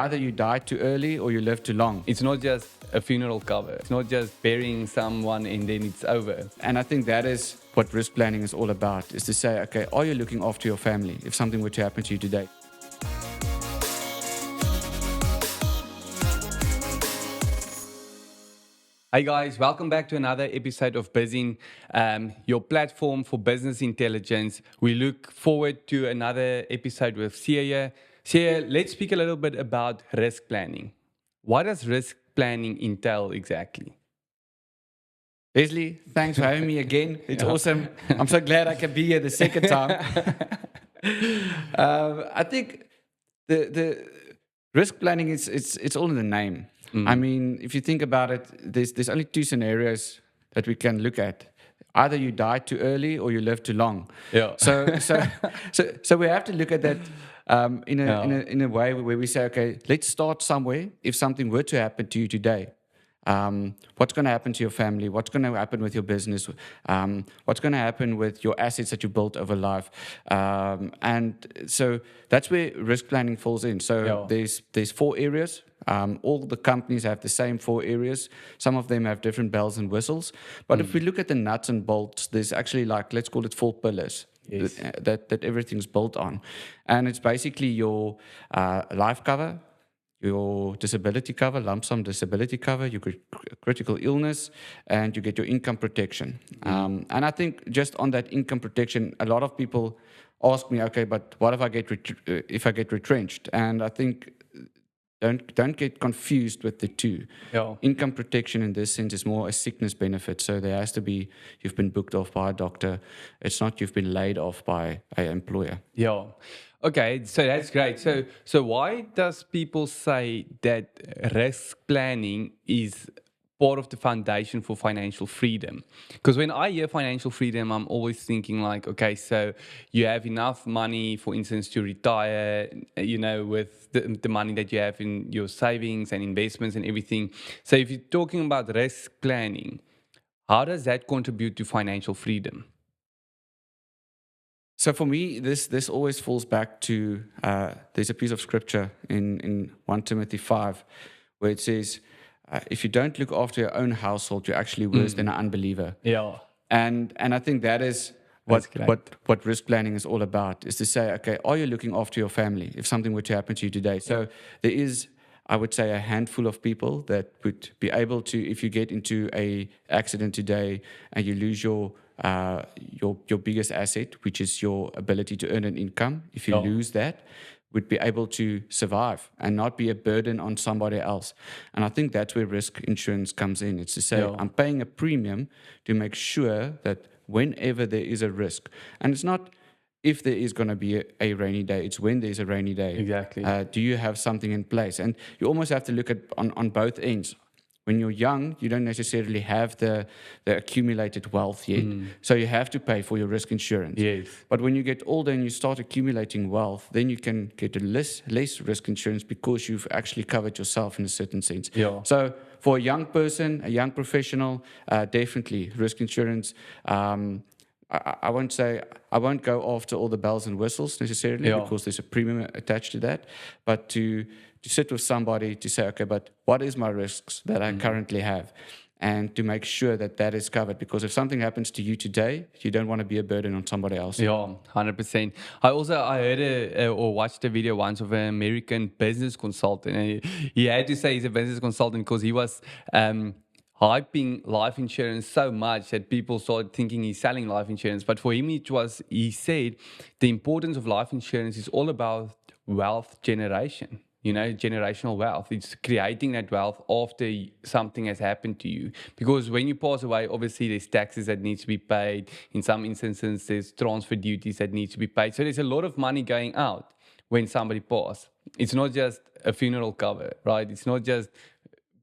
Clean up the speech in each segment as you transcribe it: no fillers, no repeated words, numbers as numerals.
either you die too early or you live too long. It's not just a funeral cover. It's not just burying someone and then it's over. And I think that is what risk planning is all about, is to say, okay, are you looking after your family if something were to happen to you today? Hey guys, welcome back to another episode of Bizzin, your platform for business intelligence. We look forward to another episode with CJ. CJ, let's speak a little bit about risk planning. What does risk planning entail exactly? Leslie, thanks for having me again. It's awesome. I'm so glad I can be here the second time. I think the risk planning it's all in the name. I mean, if you think about it, there's only two scenarios that we can look at. Either you die too early or you live too long. Yeah. So we have to look at that in a way where we say, okay, let's start somewhere. If something were to happen to you today, what's going to happen to your family? What's going to happen with your business? What's going to happen with your assets that you built over life? And so that's where risk planning falls in. So there's 4 areas. All the companies have the same 4 areas. Some of them have different bells and whistles. But if we look at the nuts and bolts, there's actually let's call it 4 pillars. Yes. That everything's built on. And it's basically your life cover, your disability cover, lump sum disability cover, your critical illness, and you get your income protection. And I think just on that income protection, a lot of people ask me, okay, but what if I get retrenched? And I think don't get confused with the two. Yeah. Income protection in this sense is more a sickness benefit. So there has to be you've been booked off by a doctor. It's not you've been laid off by an employer. Yeah. Okay, so that's great. So why does people say that risk planning is part of the foundation for financial freedom? Because when I hear financial freedom, I'm always thinking like, okay, so you have enough money, for instance, to retire, with the money that you have in your savings and investments and everything. So if you're talking about risk planning, how does that contribute to financial freedom? So for me, this always falls back to, there's a piece of scripture in 1 Timothy 5 where it says, if you don't look after your own household, you're actually worse than an unbeliever. Yeah. And I think that is what risk planning is all about, is to say, okay, are you looking after your family if something were to happen to you today? So there is, I would say, a handful of people that would be able to, if you get into a accident today and you lose your biggest asset, which is your ability to earn an income, if you lose that, would be able to survive and not be a burden on somebody else. And I think that's where risk insurance comes in. It's to say, I'm paying a premium to make sure that whenever there is a risk, and it's not if there is going to be a rainy day, it's when there's a rainy day. Exactly. Do you have something in place? And you almost have to look at on both ends. When you're young, you don't necessarily have the accumulated wealth yet. So you have to pay for your risk insurance. Yes. But when you get older and you start accumulating wealth, then you can get a less risk insurance because you've actually covered yourself in a certain sense. Yeah. So for a young person, a young professional, definitely risk insurance. I won't go after all the bells and whistles necessarily because there's a premium attached to that, but to sit with somebody to say, okay, but what is my risks that I currently have? And to make sure that is covered. Because if something happens to you today, you don't want to be a burden on somebody else. Yeah, 100%. I heard or watched a video once of an American business consultant. And he had to say he's a business consultant because he was hyping life insurance so much that people started thinking he's selling life insurance. But for him, he said the importance of life insurance is all about wealth generation. Generational wealth. It's creating that wealth after something has happened to you. Because when you pass away, obviously there's taxes that need to be paid. In some instances, there's transfer duties that need to be paid. So there's a lot of money going out when somebody passes. It's not just a funeral cover, right? It's not just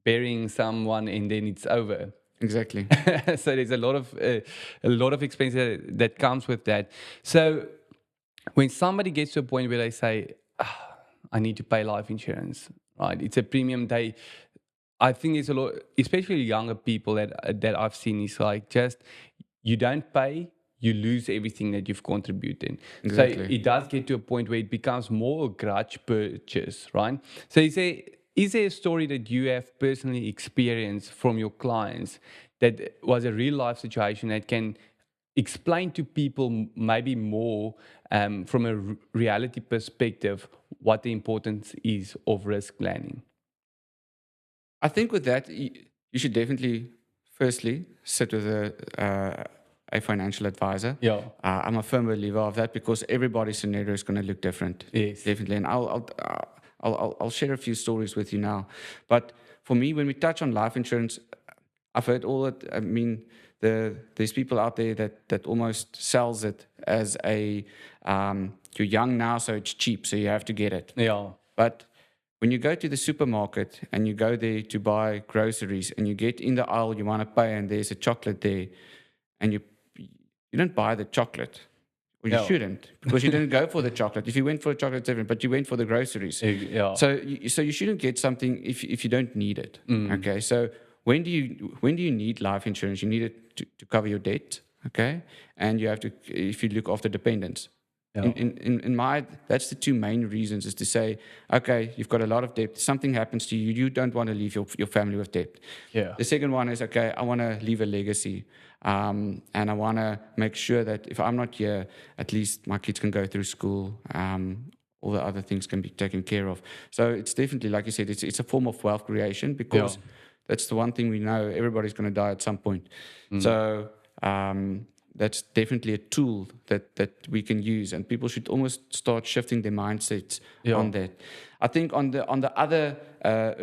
burying someone and then it's over. Exactly. So there's a lot of expense that comes with that. So when somebody gets to a point where they say, I need to pay life insurance, right? It's a premium. I think it's a lot, especially younger people that I've seen, is like just, you don't pay, you lose everything that you've contributed. Exactly. So it does get to a point where it becomes more a grudge purchase, right? So is there a story that you have personally experienced from your clients that was a real life situation that can explain to people maybe more from a reality perspective what the importance is of risk planning? I think with that, you should definitely, firstly, sit with a financial advisor. Yeah. I'm a firm believer of that because everybody's scenario is going to look different. Yes. Definitely. And I'll share a few stories with you now. But for me, when we touch on life insurance, I've heard all that. I mean, there's people out there that almost sells it as you're young now, so it's cheap, so you have to get it. Yeah. But when you go to the supermarket and you go there to buy groceries and you get in the aisle you want to pay and there's a chocolate there and you don't buy the chocolate. Or you shouldn't, because you didn't go for the chocolate. If you went for a chocolate, it's different, but you went for the groceries. Yeah. So you shouldn't get something if you don't need it. Okay. So when do you need life insurance? You need it to cover your debt. Okay. And you have to, if you look after dependents. Yeah. In my, that's the two main reasons, is to say, okay, you've got a lot of debt. Something happens to you. You don't want to leave your family with debt. Yeah. The second one is, okay, I want to leave a legacy. And I want to make sure that if I'm not here, at least my kids can go through school. All the other things can be taken care of. So it's definitely, like you said, it's a form of wealth creation, because that's the one thing we know. Everybody's going to die at some point. So that's definitely a tool that we can use, and people should almost start shifting their mindsets on that. I think on the other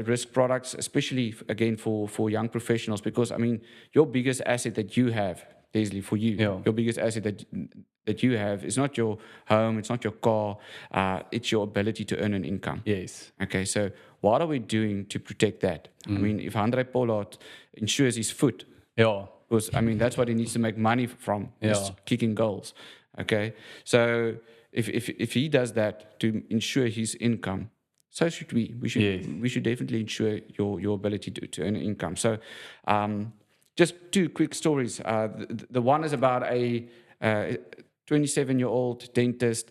risk products, especially again for young professionals, because I mean, your biggest asset that you have, Leslie, for you, your biggest asset that you have is not your home, it's not your car, it's your ability to earn an income. Yes. Okay, so what are we doing to protect that? I mean, if Andre Pollard insures his foot, because I mean that's what he needs to make money from, is kicking goals. Okay, so if he does that to ensure his income, so should we. We should definitely ensure your ability to earn income. So just two quick stories. The one is about a 27-year-old dentist.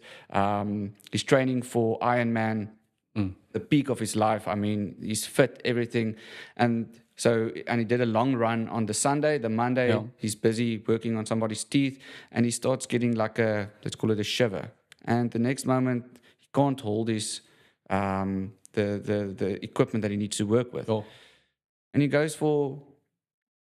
He's training for Ironman, the peak of his life. I mean, he's fit, everything, and he did a long run on the Sunday. The Monday, he's busy working on somebody's teeth, and he starts getting like let's call it a shiver. And the next moment, he can't hold his the equipment that he needs to work with. And he goes for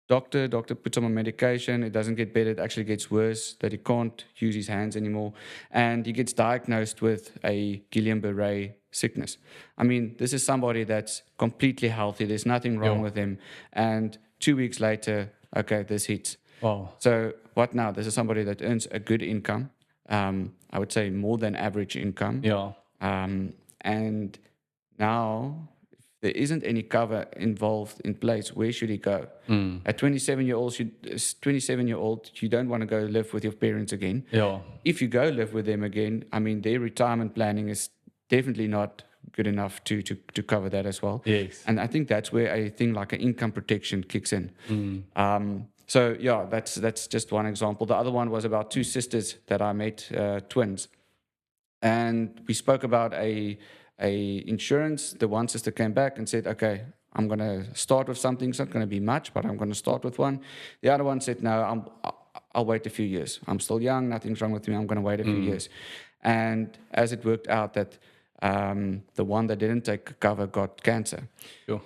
doctor puts him on medication. It doesn't get better. It actually gets worse, that he can't use his hands anymore. And he gets diagnosed with a Guillain-Barré sickness. I mean, this is somebody that's completely healthy. There's nothing wrong with him. And 2 weeks later, okay, this hits. Wow. So what now? This is somebody that earns a good income. I would say more than average income. And now, if there isn't any cover involved in place, where should he go? At 27-year-old, you don't want to go live with your parents again. If you go live with them again, I mean, their retirement planning is definitely not good enough to cover that as well. Yes. And I think that's where a thing like an income protection kicks in. So yeah, that's just one example. The other one was about two sisters that I met, twins, and we spoke about a insurance. The one sister came back and said, okay, I'm going to start with something. It's not going to be much, but I'm going to start with one. The other one said, no, I'll wait a few years. I'm still young. Nothing's wrong with me. I'm going to wait a few years. And as it worked out, that the one that didn't take cover got cancer.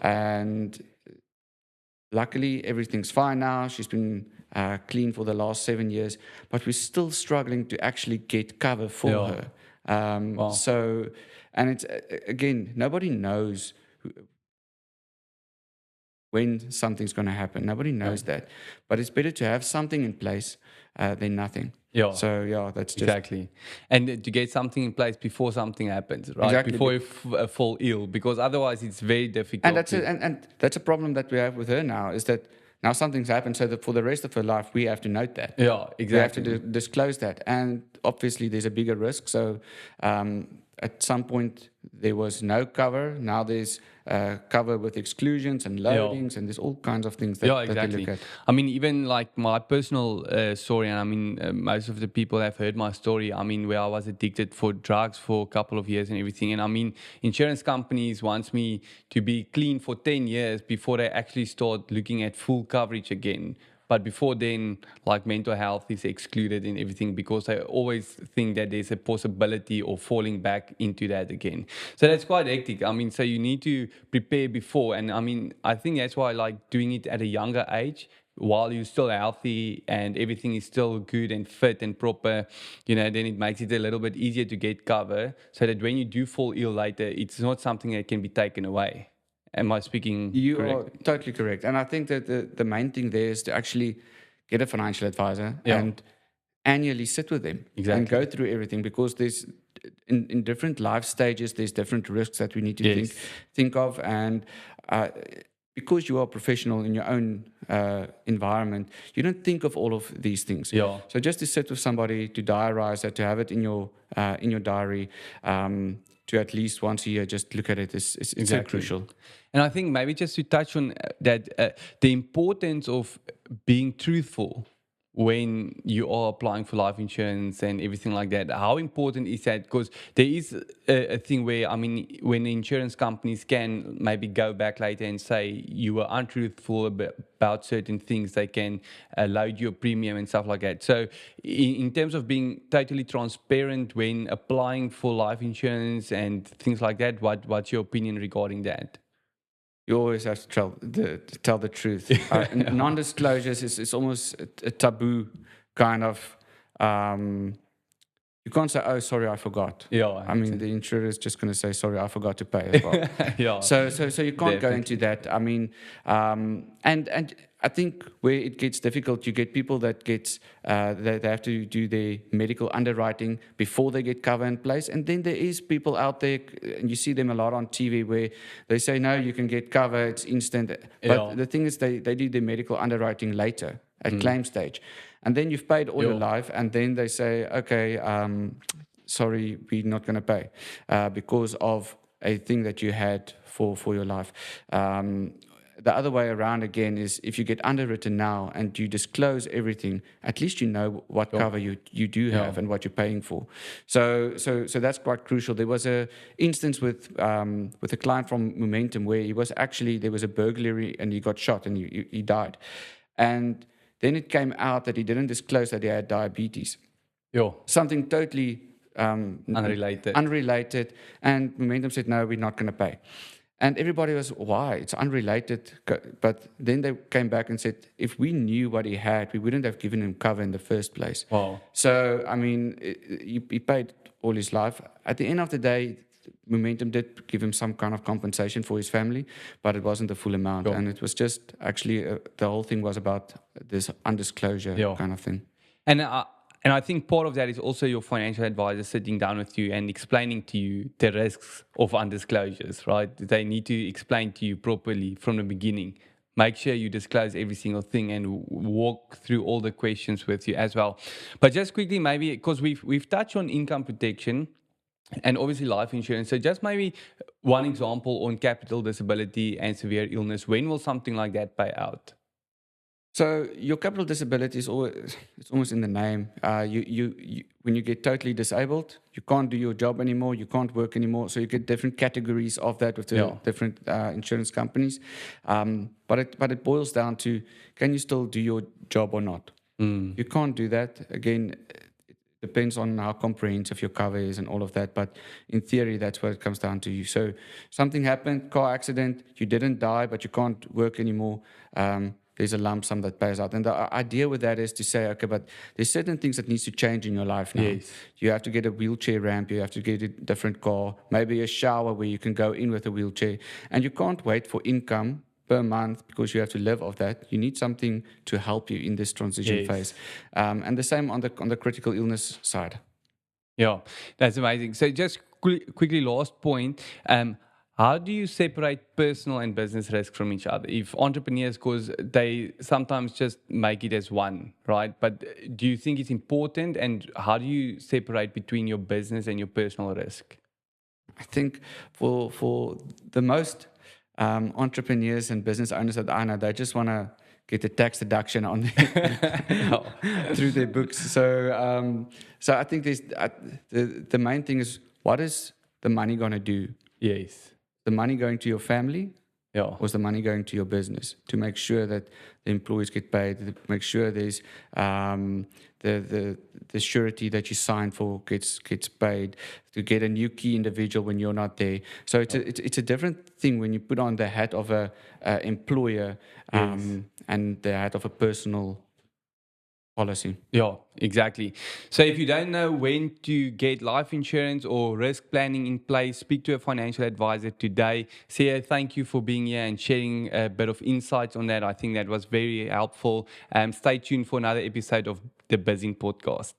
And luckily, everything's fine now. She's been clean for the last 7 years, but we're still struggling to actually get cover for her. So, and it's, again, nobody knows when something's going to happen. Nobody knows that. But it's better to have something in place than nothing. So, yeah, that's just... Exactly. And to get something in place before something happens, right? Exactly. Before you fall ill, because otherwise it's very difficult. And that's a problem that we have with her now, is that now something's happened, so that for the rest of her life, we have to note that. Yeah, exactly. We have to disclose that. And obviously, there's a bigger risk. So at some point there was no cover. Now there's cover with exclusions and loadings, and there's all kinds of things that, that they look at. I mean, even like my personal story, and I mean, most of the people have heard my story. I mean, where I was addicted for drugs for a couple of years and everything. And I mean, insurance companies wants me to be clean for 10 years before they actually start looking at full coverage again. But before then, like mental health is excluded in everything because I always think that there's a possibility of falling back into that again. So that's quite hectic. I mean, so you need to prepare before. And I mean, I think that's why I like doing it at a younger age while you're still healthy and everything is still good and fit and proper, then it makes it a little bit easier to get cover so that when you do fall ill later, it's not something that can be taken away. Am I speaking You correct? are totally correct. And I think that the main thing there is to actually get a financial advisor and annually sit with them and go through everything, because there's in different life stages, there's different risks that we need to think of. And because you are a professional in your own environment, you don't think of all of these things. So just to sit with somebody, to diarize that, to have it in your diary, to at least once a year just look at it, it's so crucial. And I think maybe just to touch on that, the importance of being truthful when you are applying for life insurance and everything like that. How important is that? Because there is a thing where, I mean, when insurance companies can maybe go back later and say you were untruthful about certain things, they can load your premium and stuff like that. So in terms of being totally transparent when applying for life insurance and things like that, what's your opinion regarding that? You always have to tell the truth. Non-disclosures is almost a taboo kind of. You can't say, "Oh, sorry, I forgot." I mean, the insurer is just going to say, "Sorry, I forgot to pay" as well. So you can't go into that. I mean, and I think where it gets difficult, you get people that they have to do their medical underwriting before they get cover in place, and then there is people out there, and you see them a lot on TV, where they say, "No, you can get cover; it's instant." But the thing is, they do their medical underwriting later at claim stage. And then you've paid all your life, and then they say, "Okay, sorry, we're not going to pay because of a thing that you had for your life." The other way around again is if you get underwritten now and you disclose everything, at least you know what cover you do have and what you're paying for. So that's quite crucial. There was a instance with a client from Momentum where there was a burglary and he got shot and he died. And then it came out that he didn't disclose that he had diabetes. Something totally unrelated. And Momentum said, "No, we're not going to pay." And everybody was, "Why? It's unrelated." But then they came back and said, if we knew what he had, we wouldn't have given him cover in the first place. So, I mean, he paid all his life. At the end of the day, Momentum did give him some kind of compensation for his family, but it wasn't the full amount. And it was just actually, the whole thing was about this undisclosure kind of thing. And I think part of that is also your financial advisor sitting down with you and explaining to you the risks of undisclosures, right? They need to explain to you properly from the beginning. Make sure you disclose every single thing and walk through all the questions with you as well. But just quickly, maybe, because we've touched on income protection and obviously life insurance. So just maybe one example on capital disability and severe illness. When will something like that pay out? So your capital disability it's almost in the name. You when you get totally disabled, you can't do your job anymore, you can't work anymore. So you get different categories of that with the different insurance companies. But it boils down to, can you still do your job or not? You can't do that. Again, it depends on how comprehensive your cover is and all of that. But in theory, that's what it comes down to you. So something happened, car accident, you didn't die, but you can't work anymore. There's a lump sum that pays out. And the idea with that is to say, okay, but there's certain things that needs to change in your life now. You have to get a wheelchair ramp, you have to get a different car, maybe a shower where you can go in with a wheelchair. And you can't wait for income per month because you have to live off that. You need something to help you in this transition phase. And the same on the critical illness side. Yeah, that's amazing. So just quickly, last point. How do you separate personal and business risk from each other? If entrepreneurs, because they sometimes just make it as one, right? But do you think it's important? And how do you separate between your business and your personal risk? I think for the most entrepreneurs and business owners that I know, they just want to get the tax deduction on through their books. So I think the main thing is, what is the money going to do? Yes. The money going to your family, Yeah. or is the money going to your business to make sure that the employees get paid, to make sure there's the surety that you sign for gets paid, to get a new key individual when you're not there. So it's a different thing when you put on the hat of a employer and the hat of a personal policy. Yeah, exactly. So if you don't know when to get life insurance or risk planning in place, speak to a financial advisor today. CEO, thank you for being here and sharing a bit of insights on that. I think that was very helpful. Stay tuned for another episode of the Bizzin Podcast.